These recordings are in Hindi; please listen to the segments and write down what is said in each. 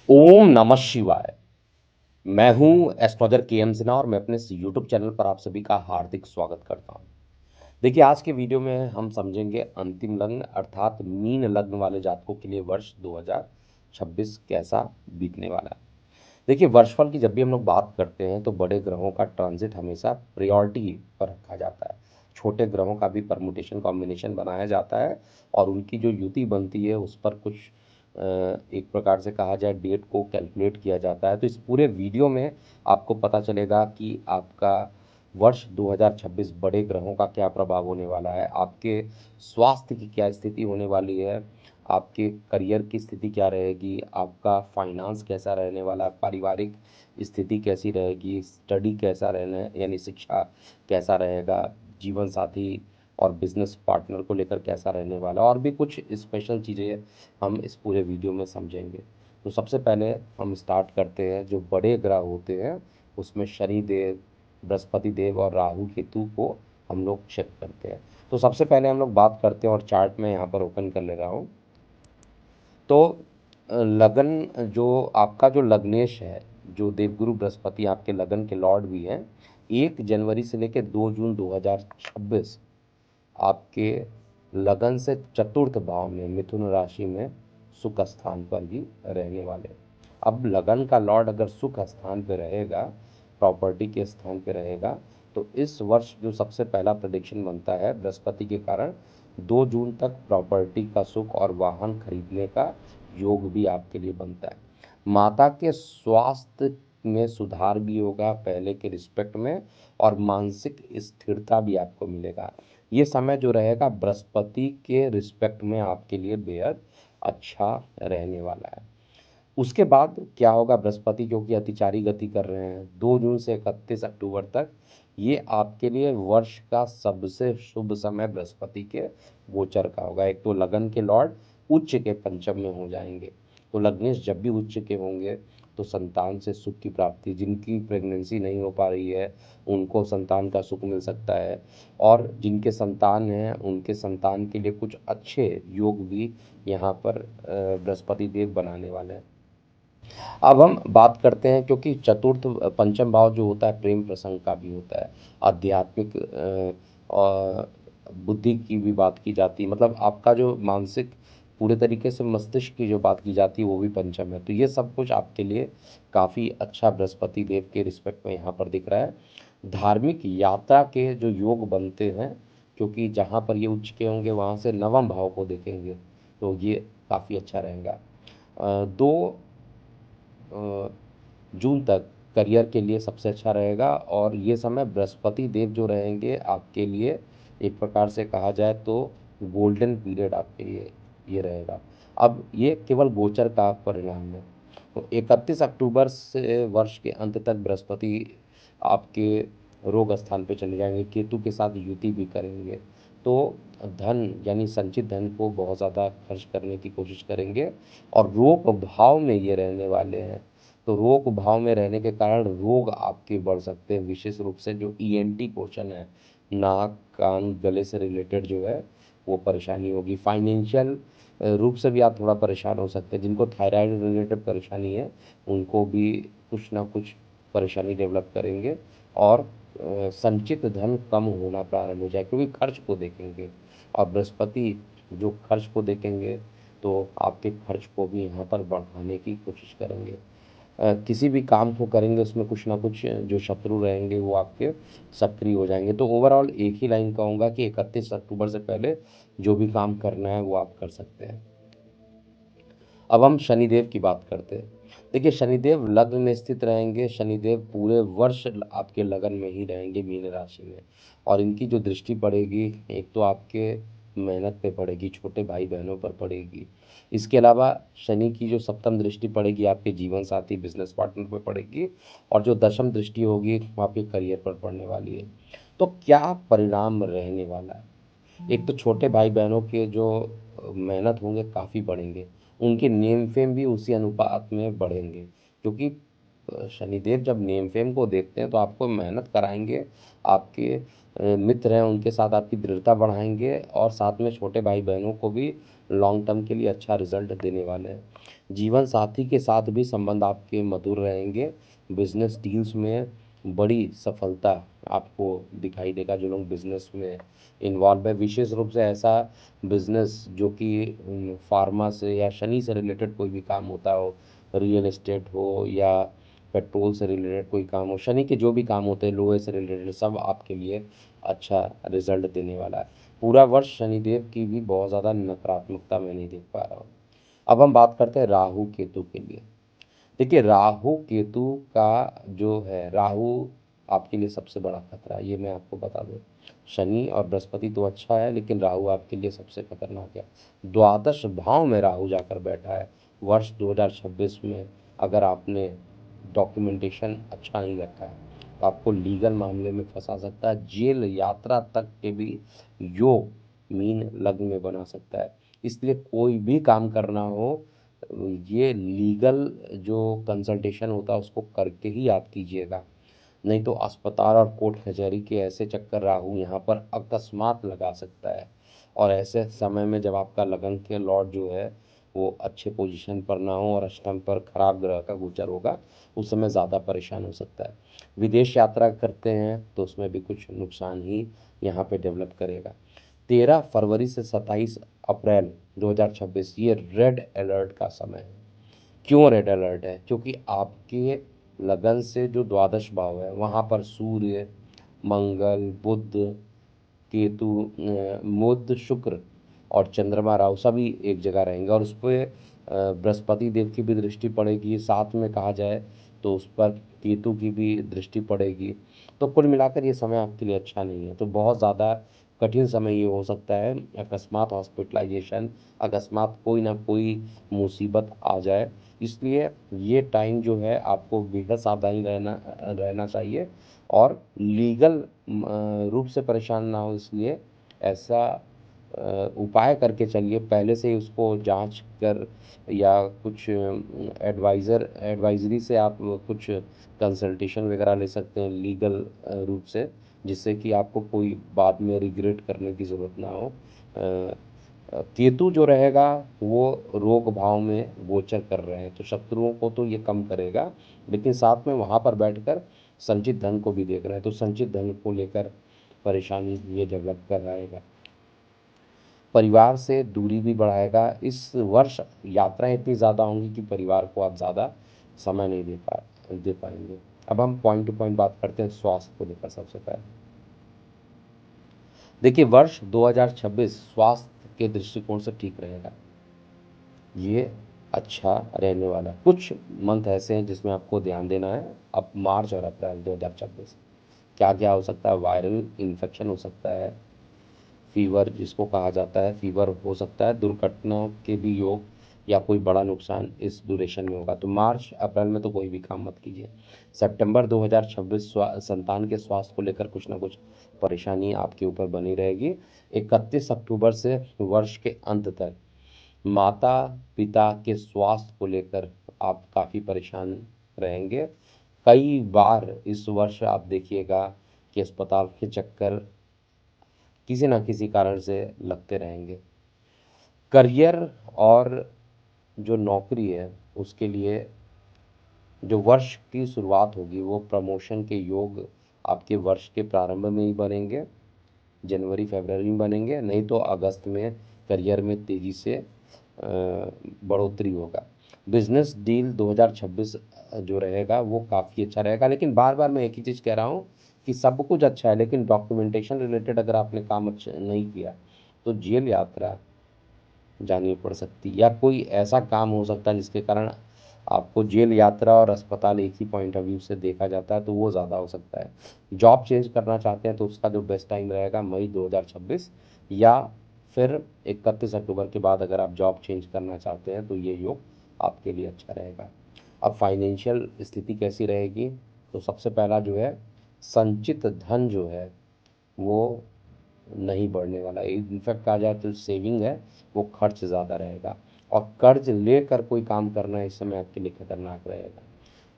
ओम नमः शिवाय। मैं हूं एस्ट्रोलजर के एम सिन्हा और मैं अपने इस यूट्यूब चैनल पर आप सभी का हार्दिक स्वागत करता हूं। देखिए, आज के वीडियो में हम समझेंगे अंतिम लग्न अर्थात मीन लग्न वाले जातकों के लिए वर्ष 2026 कैसा बीतने वाला है। देखिए, वर्षफल की जब भी हम लोग बात करते हैं तो बड़े ग्रहों का ट्रांजिट हमेशा प्रायोरिटी पर रखा जाता है। छोटे ग्रहों का भी परमुटेशन कॉम्बिनेशन बनाया जाता है और उनकी जो युति बनती है उस पर कुछ एक प्रकार से कहा जाए डेट को कैलकुलेट किया जाता है। तो इस पूरे वीडियो में आपको पता चलेगा कि आपका वर्ष 2026 बड़े ग्रहों का क्या प्रभाव होने वाला है, आपके स्वास्थ्य की क्या स्थिति होने वाली है, आपके करियर की स्थिति क्या रहेगी, आपका फाइनेंस कैसा रहने वाला है, पारिवारिक स्थिति कैसी रहेगी, स्टडी कैसा रहना यानी शिक्षा कैसा रहेगा, जीवन साथी और बिजनेस पार्टनर को लेकर कैसा रहने वाला, और भी कुछ स्पेशल चीज़ें हम इस पूरे वीडियो में समझेंगे। तो सबसे पहले हम स्टार्ट करते हैं जो बड़े ग्रह होते हैं उसमें शनि देव, बृहस्पति देव और राहु केतु को हम लोग चेक करते हैं। तो सबसे पहले हम लोग बात करते हैं और चार्ट में यहाँ पर ओपन कर ले रहा हूँ। तो लगन जो आपका जो लग्नेश है, जो देवगुरु बृहस्पति आपके लगन के लॉर्ड भी हैं, 1 जनवरी से लेकर 2 जून 2026 आपके लगन से चतुर्थ भाव में मिथुन राशि में सुख स्थान पर ही रहने वाले। अब लगन का लॉर्ड अगर सुख स्थान पर रहेगा, प्रॉपर्टी के स्थान पर रहेगा, तो इस वर्ष जो सबसे पहला प्रेडिक्शन बनता है बृहस्पति के कारण 2 जून तक प्रॉपर्टी का सुख और वाहन खरीदने का योग भी आपके लिए बनता है। माता के स्वास्थ्य में सुधार भी होगा पहले के रिस्पेक्ट में, और मानसिक स्थिरता भी आपको मिलेगा। ये समय जो रहेगा बृहस्पति के रिस्पेक्ट में आपके लिए बेहद अच्छा रहने वाला है। उसके बाद क्या होगा, बृहस्पति क्योंकि अतिचारी गति कर रहे हैं 2 जून से 31 अक्टूबर तक, ये आपके लिए वर्ष का सबसे शुभ समय बृहस्पति के गोचर का होगा। एक तो लगन के लॉर्ड उच्च के पंचम में हो जाएंगे, तो लग्नेश जब भी उच्च के होंगे तो संतान से सुख की प्राप्ति, जिनकी प्रेगनेंसी नहीं हो पा रही है उनको संतान का सुख मिल सकता है, और जिनके संतान हैं उनके संतान के लिए कुछ अच्छे योग भी यहाँ पर बृहस्पति देव बनाने वाले हैं। अब हम बात करते हैं, क्योंकि चतुर्थ पंचम भाव जो होता है प्रेम प्रसंग का भी होता है, आध्यात्मिक और बुद्धि की भी बात की जाती है, मतलब आपका जो मानसिक पूरे तरीके से मस्तिष्क की जो बात की जाती है वो भी पंचम है। तो ये सब कुछ आपके लिए काफ़ी अच्छा बृहस्पति देव के रिस्पेक्ट में यहाँ पर दिख रहा है। धार्मिक यात्रा के जो योग बनते हैं, क्योंकि जहाँ पर ये उच्च के होंगे वहाँ से नवम भाव को देखेंगे, तो ये काफ़ी अच्छा रहेगा। 2 जून तक करियर के लिए सबसे अच्छा रहेगा, और ये समय बृहस्पति देव जो रहेंगे आपके लिए एक प्रकार से कहा जाए तो गोल्डन पीरियड आपके लिए ये रहेगा। अब ये केवल गोचर का परिणाम है। तो 31 अक्टूबर से वर्ष के अंत तक बृहस्पति आपके रोग स्थान पे चले जाएंगे, केतु के साथ युति भी करेंगे, तो धन यानी संचित धन को बहुत ज़्यादा खर्च करने की कोशिश करेंगे, और रोग भाव में ये रहने वाले हैं। तो रोग भाव में रहने के कारण रोग आपके बढ़ सकते हैं, विशेष रूप से जो ईएनटी पोर्शन है, नाक कान गले से रिलेटेड जो है वो परेशानी होगी। फाइनेंशियल रूप से भी आप थोड़ा परेशान हो सकते हैं। जिनको थायराइड रिलेटेड परेशानी है उनको भी कुछ ना कुछ परेशानी डेवलप करेंगे, और संचित धन कम होना प्रारंभ हो जाए, क्योंकि खर्च को देखेंगे, और बृहस्पति जो खर्च को देखेंगे तो आपके खर्च को भी यहाँ पर बढ़ाने की कोशिश करेंगे। किसी भी काम को करेंगे उसमें कुछ ना कुछ जो शत्रु रहेंगे वो आपके सक्रिय हो जाएंगे। तो ओवरऑल एक ही लाइन कहूँगा कि 31 अक्टूबर से पहले जो भी काम करना है वो आप कर सकते हैं। अब हम शनिदेव की बात करते हैं। देखिए, शनिदेव लग्न में स्थित रहेंगे। शनिदेव पूरे वर्ष आपके लगन में ही रहेंगे, मीन राशि में, और इनकी जो दृष्टि पड़ेगी एक तो आपके मेहनत पे पड़ेगी, छोटे भाई बहनों पर पड़ेगी। इसके अलावा शनि की जो सप्तम दृष्टि पड़ेगी आपके जीवन साथी बिजनेस पार्टनर पर पड़ेगी, और जो दशम दृष्टि होगी वो आपके करियर पर पड़ने वाली है। तो क्या परिणाम रहने वाला है, एक तो छोटे भाई बहनों के जो मेहनत होंगे काफ़ी बढ़ेंगे, उनके नेम फेम भी उसी अनुपात में बढ़ेंगे, क्योंकि शनिदेव जब नेम फेम को देखते हैं तो आपको मेहनत कराएंगे, आपके मित्र हैं उनके साथ आपकी दृढ़ता बढ़ाएंगे और साथ में छोटे भाई बहनों को भी लॉन्ग टर्म के लिए अच्छा रिजल्ट देने वाले हैं। जीवन साथी के साथ भी संबंध आपके मधुर रहेंगे। बिजनेस डील्स में बड़ी सफलता आपको दिखाई देगा। जो लोग बिजनेस में इन्वॉल्व है, विशेष रूप से ऐसा बिजनेस जो कि फार्मा से या शनि से रिलेटेड कोई भी काम होता हो, रियल एस्टेट हो या पेट्रोल से रिलेटेड कोई काम हो, शनि के जो भी काम होते हैं लोहे से रिलेटेड, सब आपके लिए अच्छा रिजल्ट देने वाला है। पूरा वर्ष शनिदेव की भी बहुत ज़्यादा नकारात्मकता मैं नहीं देख पा रहा हूँ। अब हम बात करते हैं राहु केतु के लिए। देखिए, राहु केतु का जो है, राहु आपके लिए सबसे बड़ा खतरा है, ये मैं आपको बता दूं। शनि और बृहस्पति तो अच्छा है, लेकिन राहु आपके लिए सबसे खतरनाक है। द्वादश भाव में राहु जाकर बैठा है। वर्ष 2026 में अगर आपने डॉक्यूमेंटेशन अच्छा नहीं रखा है तो आपको लीगल मामले में फंसा सकता है। जेल यात्रा तक के भी योग मीन लग्न में बना सकता है। इसलिए कोई भी काम करना हो, ये लीगल जो कंसल्टेशन होता है उसको करके ही आप कीजिएगा। नहीं तो अस्पताल और कोर्ट कचहरी के ऐसे चक्कर राहु यहाँ पर अकस्मात लगा सकता है। और ऐसे समय में जब आपका लगन के लॉर्ड जो है वो अच्छे पोजीशन पर ना हो और अष्टम पर खराब ग्रह का गोचर होगा, उस समय ज़्यादा परेशान हो सकता है। विदेश यात्रा करते हैं तो उसमें भी कुछ नुकसान ही यहाँ पे डेवलप करेगा। 13 फरवरी से 27 अप्रैल 2026 ये रेड अलर्ट का समय है। क्यों रेड अलर्ट है? क्योंकि आपके लगन से जो द्वादश भाव है वहाँ पर सूर्य, मंगल, बुध, केतु, बुध, शुक्र और चंद्रमा, राहु सभी एक जगह रहेंगे। और उस पर बृहस्पति देव की भी दृष्टि पड़ेगी, साथ में कहा जाए तो उस पर केतु की भी दृष्टि पड़ेगी। तो कुल मिलाकर ये समय आपके लिए अच्छा नहीं है। तो बहुत ज़्यादा कठिन समय ये हो सकता है। अकस्मात हॉस्पिटलाइजेशन, अकस्मात कोई ना कोई मुसीबत आ जाए। इसलिए ये टाइम जो है आपको बेहद सावधानी रहना रहना चाहिए और लीगल रूप से परेशान ना हो, इसलिए ऐसा उपाय करके चलिए। पहले से ही उसको जांच कर या कुछ एडवाइजरी से आप कुछ कंसल्टेशन वगैरह ले सकते हैं लीगल रूप से, जिससे कि आपको कोई बाद में रिग्रेट करने की ज़रूरत ना हो। केतु जो रहेगा वो रोग भाव में गोचर कर रहे हैं, तो शत्रुओं को तो ये कम करेगा, लेकिन साथ में वहाँ पर बैठकर संचित धन को भी देख रहे हैं, तो संचित धन को लेकर परेशानी ये डेवलप कर रहेगा। परिवार से दूरी भी बढ़ाएगा। इस वर्ष यात्राएं इतनी ज़्यादा होंगी कि परिवार को आप ज़्यादा समय नहीं दे पाएंगे। अब हम पॉइंट टू पॉइंट बात करते हैं स्वास्थ्य को लेकर। सबसे पहले देखिए, वर्ष 2026 स्वास्थ्य के दृष्टिकोण से ठीक रहेगा, ये अच्छा रहने वाला। कुछ मंथ ऐसे हैं जिसमें आपको ध्यान देना है। अब मार्च और अप्रैल 2026 क्या क्या हो सकता है? वायरल इन्फेक्शन हो सकता है, फीवर जिसको कहा जाता है, फीवर हो सकता है, दुर्घटना के भी योग या कोई बड़ा नुकसान इस ड्यूरेशन में होगा। तो मार्च अप्रैल में तो कोई भी काम मत कीजिए। सितंबर 2026 संतान के स्वास्थ्य को लेकर कुछ ना कुछ परेशानी आपके ऊपर बनी रहेगी। 31 अक्टूबर से वर्ष के अंत तक माता पिता के स्वास्थ्य को लेकर आप काफ़ी परेशान रहेंगे। कई बार इस वर्ष आप देखिएगा कि अस्पताल के चक्कर किसी ना किसी कारण से लगते रहेंगे। करियर और जो नौकरी है उसके लिए जो वर्ष की शुरुआत होगी वो प्रमोशन के योग आपके वर्ष के प्रारंभ में ही बनेंगे, जनवरी फरवरी में बनेंगे, नहीं तो अगस्त में करियर में तेज़ी से बढ़ोतरी होगा। बिजनेस डील 2026 जो रहेगा वो काफ़ी अच्छा रहेगा, लेकिन बार बार मैं एक ही चीज़ कह रहा हूँ कि सब कुछ अच्छा है, लेकिन डॉक्यूमेंटेशन रिलेटेड अगर आपने काम अच्छा नहीं किया तो जेल यात्रा जानी पड़ सकती है, या कोई ऐसा काम हो सकता है जिसके कारण आपको जेल यात्रा और अस्पताल एक ही पॉइंट ऑफ व्यू से देखा जाता है, तो वो ज़्यादा हो सकता है। जॉब चेंज करना चाहते हैं तो उसका जो बेस्ट टाइम रहेगा मई 2026, या फिर 31 अक्टूबर के बाद अगर आप जॉब चेंज करना चाहते हैं तो ये योग आपके लिए अच्छा रहेगा। अब फाइनेंशियल स्थिति कैसी रहेगी? तो सबसे पहला जो है, संचित धन जो है वो नहीं बढ़ने वाला। इनफैक्ट कहा जाए तो सेविंग है वो खर्च ज़्यादा रहेगा, और कर्ज लेकर कोई काम करना इस समय आपके लिए खतरनाक रहेगा।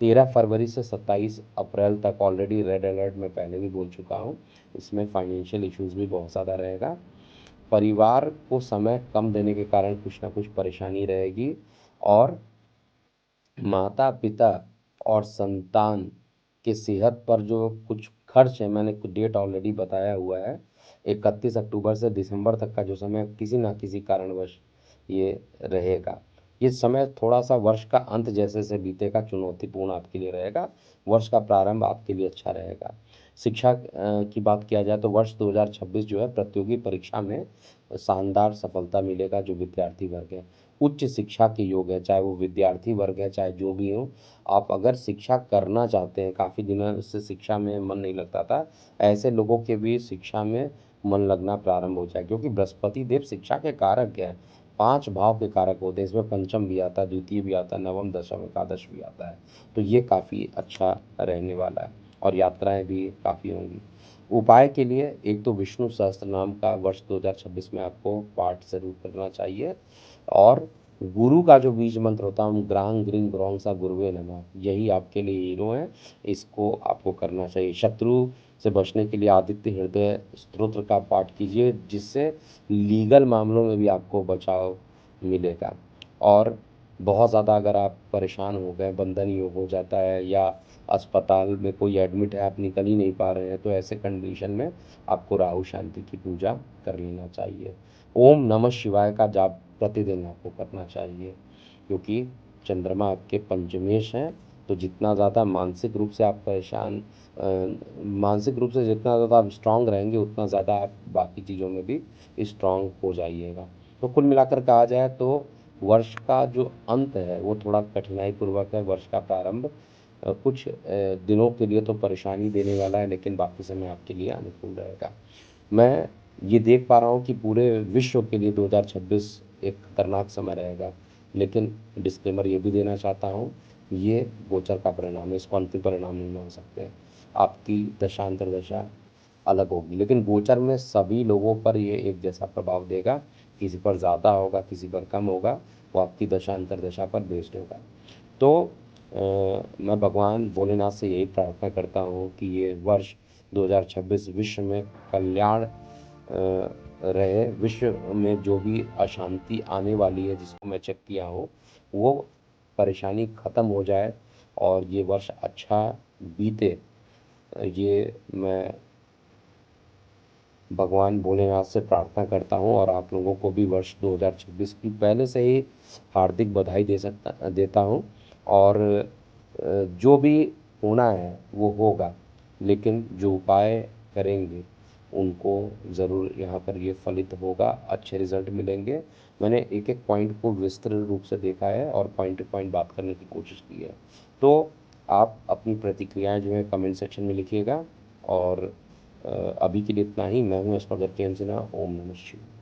13 फरवरी से 27 अप्रैल तक ऑलरेडी रेड अलर्ट मैं पहले भी बोल चुका हूँ। इसमें फाइनेंशियल इश्यूज़ भी बहुत ज़्यादा रहेगा। परिवार को समय कम देने के कारण कुछ ना कुछ परेशानी रहेगी, और माता-पिता और संतान के सेहत पर जो कुछ खर्च है, मैंने कुछ डेट ऑलरेडी बताया हुआ है। 31 अक्टूबर से दिसंबर तक का जो समय किसी न किसी कारणवश ये रहेगा। ये समय थोड़ा-सा वर्ष का अंत जैसे बीतेगा, चुनौतीपूर्ण आपके लिए रहेगा। वर्ष का प्रारंभ आपके लिए अच्छा रहेगा। शिक्षा की बात किया जाए तो वर्ष 2026 जो है प्रतियोगी परीक्षा में शानदार सफलता मिलेगा जो विद्यार्थी वर्ग है। उच्च शिक्षा के योग है, चाहे वो विद्यार्थी वर्ग है, चाहे जो भी हो। आप अगर शिक्षा करना चाहते हैं, काफ़ी दिनों से शिक्षा में मन नहीं लगता था, ऐसे लोगों के भी शिक्षा में मन लगना प्रारंभ हो जाए, क्योंकि बृहस्पति देव शिक्षा के कारक हैं। 5 भाव के कारक होते हैं, इसमें पंचम भी आता है, द्वितीय भी आता है, नवम, दशम, एकादश भी आता है। तो ये काफ़ी अच्छा रहने वाला है, और यात्राएं भी काफ़ी होंगी। उपाय के लिए एक तो विष्णु सहस्त्र नाम का वर्ष 2026 में आपको पाठ जरूर करना चाहिए, और गुरु का जो बीज मंत्र होता है, हम ग्रांग ग्रीं ग्रौंग सा गुरुवे नमः, यही आपके लिए हीरो है। इसको आपको करना चाहिए। शत्रु से बचने के लिए आदित्य हृदय स्तोत्र का पाठ कीजिए, जिससे लीगल मामलों में भी आपको बचाव मिलेगा। और बहुत ज़्यादा अगर आप परेशान हो गए, बंधन योग हो जाता है, या अस्पताल में कोई एडमिट है, आप निकल ही नहीं पा रहे हैं, तो ऐसे कंडीशन में आपको राहु शांति की पूजा कर लेना चाहिए। ओम नमः शिवाय का जाप प्रतिदिन आपको करना चाहिए, क्योंकि चंद्रमा आपके पंचमेश हैं। तो जितना ज़्यादा मानसिक रूप से आप परेशान, मानसिक रूप से जितना ज़्यादा आप स्ट्रांग रहेंगे, उतना ज़्यादा आप बाकी चीज़ों में भी स्ट्रांग हो जाइएगा। तो कुल मिलाकर कहा जाए तो वर्ष का जो अंत है वो थोड़ा कठिनाई पूर्वक है। वर्ष का प्रारंभ कुछ दिनों के लिए तो परेशानी देने वाला है, लेकिन बाकी समय आपके लिए अनुकूल रहेगा। मैं ये देख पा रहा हूँ कि पूरे विश्व के लिए 2026 एक खतरनाक समय रहेगा, लेकिन डिस्क्लेमर ये भी देना चाहता हूँ, ये गोचर का परिणाम है, इसको अंतिम परिणाम नहीं मान सकते। आपकी दशांतर दशा अलग होगी, लेकिन गोचर में सभी लोगों पर ये एक जैसा प्रभाव देगा। किसी पर ज़्यादा होगा, किसी पर कम होगा, वो आपकी दशांतर दशा पर बेस्ड होगा। तो मैं भगवान भोलेनाथ से यही प्रार्थना करता हूँ कि ये वर्ष 2026 विश्व में कल्याण रहे। विश्व में जो भी अशांति आने वाली है, जिसको मैं चेक किया हूँ, वो परेशानी ख़त्म हो जाए और ये वर्ष अच्छा बीते। ये मैं भगवान भोलेनाथ से प्रार्थना करता हूँ, और आप लोगों को भी वर्ष 2026 की पहले से ही हार्दिक बधाई देता हूँ। और जो भी होना है वो होगा, लेकिन जो उपाय करेंगे उनको ज़रूर यहाँ पर ये फलित होगा, अच्छे रिजल्ट मिलेंगे। मैंने एक एक पॉइंट को विस्तृत रूप से देखा है और पॉइंट टू पॉइंट बात करने की कोशिश की है। तो आप अपनी प्रतिक्रियाएं जो है कमेंट सेक्शन में लिखिएगा। और अभी के लिए इतना ही। मैं हूँ एस्ट्रोलॉजर के एम सिन्हा। ओम नमः शिवाय।